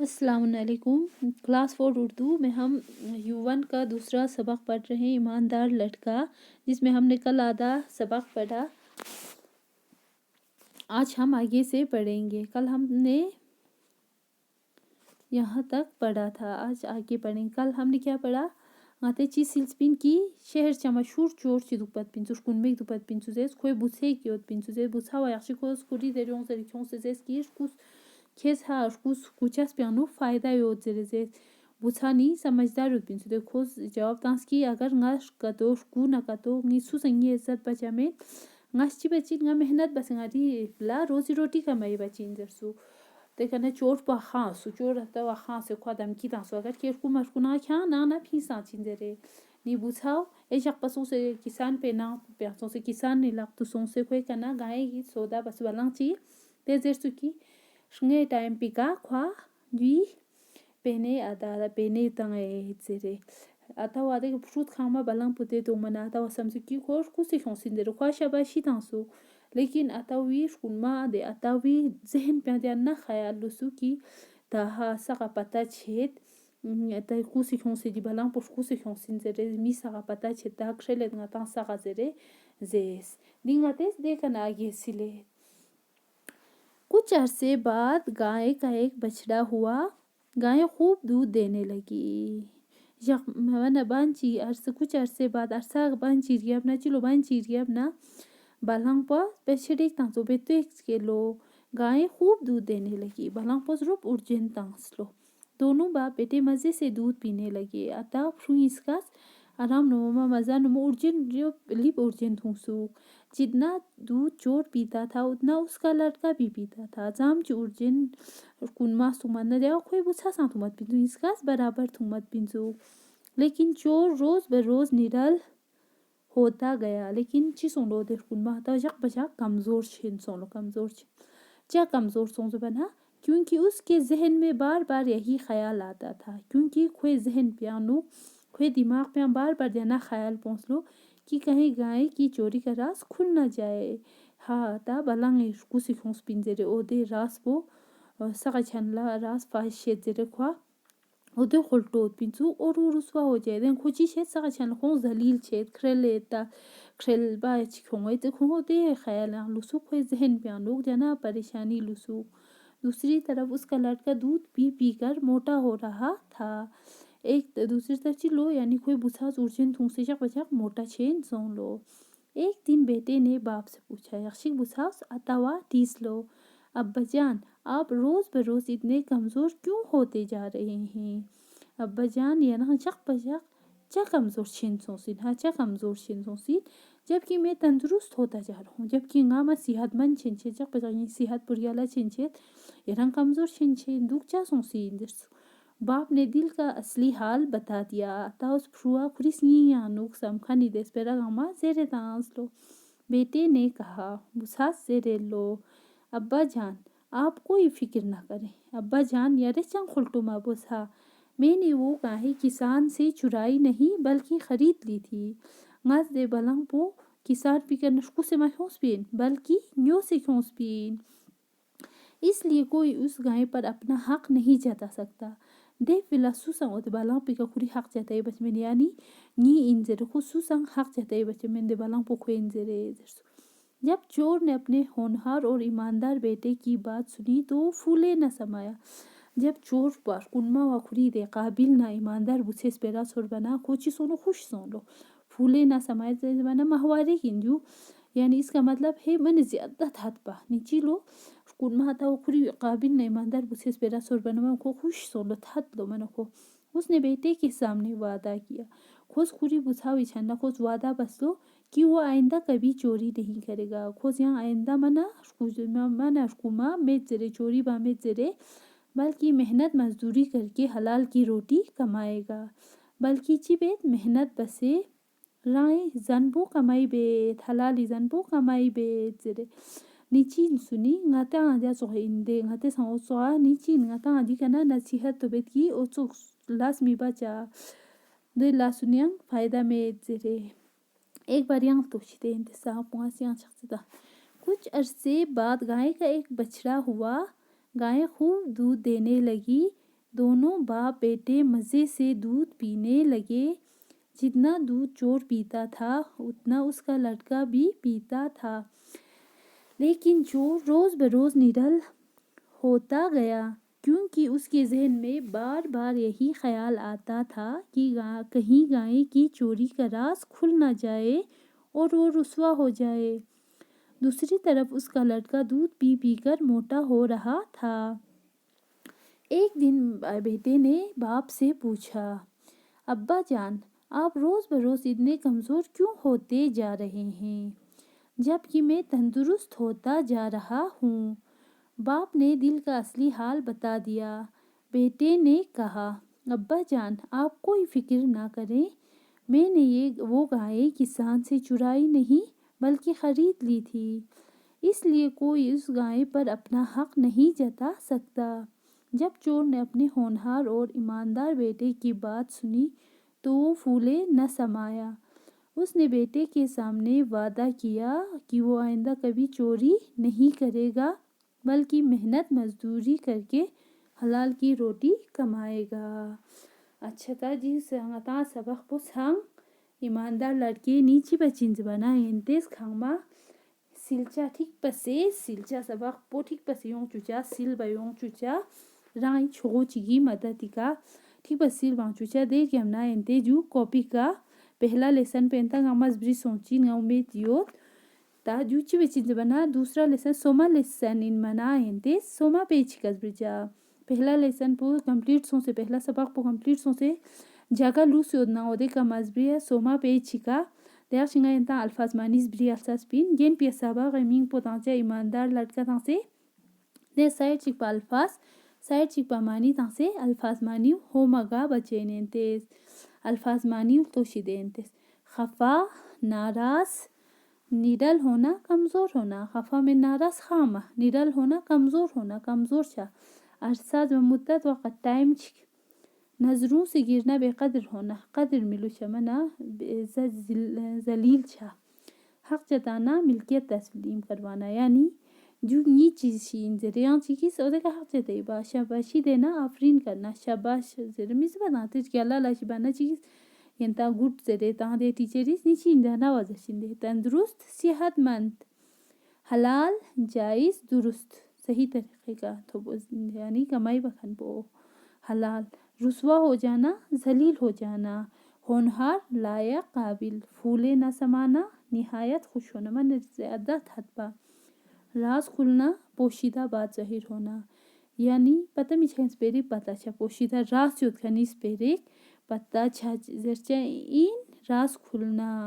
अस्सलाम वालेकुम। क्लास 4 उर्दू में हम U1 का दूसरा सबक पढ़ रहे हैं, ईमानदार लड़का, जिसमें हमने कल आधा सबक पढ़ा। आज हम आगे से पढ़ेंगे। कल हमने यहाँ तक पढ़ा था, आज आगे पढ़ेंगे। कल हमने क्या पढ़ा? Ateşi silspin ki şehir çamaşur çor si dupat pinsus kunmek dupat pinsuses koy buse ki ot pinsuses busa wa yaxshi kos kuri derion zerikion ses ki kus kes ha kus kuchas piano fayda yot zereze butani समझदार ot pinsudes kos jawab dans ki agar ngash kato ku na kato ni su sangi izzat bachame ngash chi bachin nga mehnat basangadi la rozi roti kamai bachin zersu देखना चोर पा हाँ सु चोर रहता है हाँ से खुदा हम की तांसो अगर केर को मरकुना क्या ना ना भी सांचिन दे रे नी बुझाओ ए जब पसों से किसान पे ना पैसों से किसान ने लग तो सों से कोई करना गाय की सोदा बस वाला ची ते जेर सुकी शंगे टाइम पिका ख्वा जी पेने आदा पेने तंगे जेरे आता वादे के फ्रूट खामा बलंग पुते तो मना आता वसम सुकी खोर कुछ खोसिन दे रो ख्वा शाबाशी तांसो लेकिन अतावी शकुनमा दे अतावी जहन पे ना ख्याल लुसु की ताहा सका पता छेद अता कुसी खोंसे दी बलां पुश कुसी खोंसिन जरे मी सका पता छेद ता खशले दंगा ता सका जरे जेस दिंगातेस देखना आगे सिले कुछ अरसे बाद गाय का एक बछड़ा हुआ। गाय खूब दूध देने लगी। मना बांची कुछ अरसे बाद अरसा बांची रियब ना चिलो बांची रियब ना बालंग पर बछड़े तांसो बेतो एक किलो गाय खूब दूध देने लगी। बालंग पर रूप उर्जन तांसलो दोनों बाप बेटे मज़े से दूध पीने लगे। अता फ्रुई इसका आराम नोमा मज़ा नोमा उर्जन जो लिप उर्जन थूसू जितना दूध चोर पीता था उतना उसका लड़का भी पीता था। जाम च उर्जन कुनमा सुमन न देवा कोई बुछा सा थुमत पिंजू इसका बराबर थुमत पिंजू लेकिन चोर रोज़ बरोज़ निडल होता गया। लेकिन ची सोलो देर कुनमा था जक बजा कमज़ोर छिन सोलो कमज़ोर छिन क्या कमज़ोर सोचो बना क्योंकि उसके जहन में बार बार यही ख्याल आता था क्योंकि खोए जहन पियानो खोए दिमाग पे बार बार जाना ख्याल पहुँच लो कि कहीं गाय की चोरी का राज खुल ना जाए। हाँ ता बलांग कुछ खोस पिंजरे ओदे रास वो सका छनला रास फाश शेजरे ख्वा ओदे खुलटो पिंजू और रुसवा हो जाए दें खुची शेद सका छन खों जलील शेद खरेले ता खरेल बा चिखोंगे ते खों दे ख्याल लुसु खोए जहन पियानो जाना परेशानी लुसु। दूसरी तरफ उसका लड़का दूध पी पी कर मोटा हो रहा था। एक दूसरी तरफ चिलो यानी कोई बुझा उर्जन थूंसे जक बचक मोटा छेन सोन लो। एक दिन बेटे ने बाप से पूछा यक्षिक बुझास अतावा टीस लो अब्बा जान आप रोज़ बरोज़ इतने कमज़ोर क्यों होते जा रहे हैं? अब्बा जान या ना चक बचक चा कमज़ोर छेन सोसिन हाँ चा कमज़ोर छेन सोसिन जबकि मैं तंदुरुस्त होता जा रहा हूँ जबकि मैं सेहतमंद छिनछे जब पता सेहत पुरियाला छिनछे यरंग कमज़ोर छिनछे दुख चा सोसिन बाप ने दिल का असली हाल बता दिया। ताउस फ्रुआ खुरिस नुक समखा निदेस पेरा गामा जेरे तांस लो बेटे ने कहा बुसास जेरे लो अब्बा जान आप कोई फिक्र ना करें। अब्बा जान यारे चंग खुलटुमा बुसा मैंने वो गाय किसान से चुराई नहीं बल्कि ख़रीद ली थी। ngaz de balang po किसान पिकर नशकू से माहोस्पिन बल्कि न्यो से खोस्पिन इसलिए कोई उस गाय पर अपना हक नहीं जता सकता। दे फिला सुसंग ओते बाlang पिका खुरी हक जता है बचमें यानी नी इंजर को सुसंग हक जता है बचमें दे बाlang पो खोए इंजरे। जब चोर ने अपने होनहार और ईमानदार बेटे की बात सुनी तो फूले न समाया। जब चोर पर कुनमा व खुरी दे काबिल ना ईमानदार बुसेस पेरा सोर बना कोची सोनो खुश सोनो फूले ना समाये जमाना महवारी किंजू यानी इसका मतलब है मन ज़्यादा थात पा नीची लो कुनमा हता वो खुरी काबिल ना ईमानदार बुसेस पेरा सोर बना को खुश सोलो थात लो मन को उसने बेटे के सामने वादा किया। खोज खुरी बुझाओ इछाना खोज वादा बस लो कि वो आइंदा कभी चोरी नहीं करेगा। खोज यहाँ आइंदा मना कुमा में जरे चोरी बा में जरे बल्कि मेहनत मजदूरी करके हलाल की रोटी कमाएगा। बल्कि चिबेत मेहनत बसे राय जानबो कमाई बेत हलाली जानबो कमाई बेत जरे नीची सुनी ngata aja so inde ngate sang so नीची ngata आदि kana नसीहत तो बेत की ओ so लास मी बचा दे लासुनियंग फायदा में जरे एक बार यहाँ तो चिते इंतज़ाम पुआसियाँ चखता। कुछ अरसे बाद गाय का एक बछड़ा हुआ। गाय खूब दूध देने लगी। دونوں باپ بیٹے مزے سے دودھ پینے لگے۔ جتنا دودھ چور پیتا تھا اتنا اس کا لڑکا بھی پیتا تھا، لیکن چور روز بروز نڈر ہوتا گیا، کیونکہ اس کے ذہن میں بار بار یہی خیال آتا تھا کہ کہیں گائے کی چوری کا راز کھل نہ جائے اور وہ رسوا ہو جائے۔ دوسری طرف اس کا لڑکا دودھ پی پی کر موٹا ہو رہا تھا۔ ایک دن بیٹے نے باپ سے پوچھا، ابا جان، آپ روز بروز اتنے کمزور کیوں ہوتے جا رہے ہیں، جبکہ میں تندرست ہوتا جا رہا ہوں؟ باپ نے دل کا اصلی حال بتا دیا۔ بیٹے نے کہا، ابا جان، آپ کوئی فکر نہ کریں، میں نے وہ گائے کسان سے چرائی نہیں بلکہ خرید لی تھی، اس لیے کوئی اس گائے پر اپنا حق نہیں جتا سکتا۔ جب چور نے اپنے ہونہار اور ایماندار بیٹے کی بات سنی تو وہ پھولے نہ سمایا۔ اس نے بیٹے کے سامنے وعدہ کیا کہ وہ آئندہ کبھی چوری نہیں کرے گا بلکہ محنت مزدوری کر کے حلال کی روٹی کمائے گا۔ اچھا تا جی سنگتا سبق پو سنگ ایماندار لڑکے نیچی بچین زبانا انتیز کھانگما سلچا ٹھیک پسے سلچا سبق پو ٹھیک پسے یوں چوچا سل بیوں چوچا رائیں چھوگو چیگی مدد کا ٹھیک پس سل بان چوچا دیر کی ہمنا انتے جو کاپی کا پہلا لیسن پینتا گاماز بری سونچین گاؤں میں تیوت تا جوچی بچین زبانا دوسرا لیسن سوما لیسن ان منا انتے سوما پیچ کس برجا پہلا لیسن پو کمپلیٹ سون سے پہلا سبق پو کمپلیٹ سون سے جاگا لوس یودنا اودے کا مزبری ہے سوما پیچ کا دیار شنگا انتا الفاظ مانیز بری الساس پین گین پیا سابا غیمین پو تانچہ ایماندار لڑکا تانسے دے سائر چک پا الفاظ سائر چک پا مانی تانسے الفاظ مانیو ہو مگا بچین انتیز الفاظ مانیو توشی دے انتیز خفا ناراض نڈر ہونا کمزور ہونا خفا میں ناراض خامہ نڈر ہونا کمزور ہونا کمزور چا ارساد و مدت وقت ٹائم چک نظروں سے گرنا بے قدر ہونا قدر ملو چمنا ذلیل چا حق جتانا ملکیت تسلیم کروانا یعنی جو نی چیز شین زریان چیز اودے کا حق جتائی با شاباشی دینا آفرین کرنا شاباش زر میز بناتے کہ اللہ لاشی بانا چیز ینتا گوٹ زرے تاں دے ٹیچریز نیچین دانا وزشین دے تندرست صحت مند حلال جائز درست صحیح طریقے کا تو یعنی کمائی بکھن پو حلال رسوا ہو جانا ذلیل ہو جانا ہونہار لائق قابل پھولے نہ سمانا نہایت خوش ہونا من زیادہ حد پا راز کھلنا پوشیدہ بات ظاہر ہونا یعنی پتہ میچھیں سپیرک پتہ چا پوشیدہ راز یود کھنی سپیرک پتہ چا زرچہ این راز کھلنا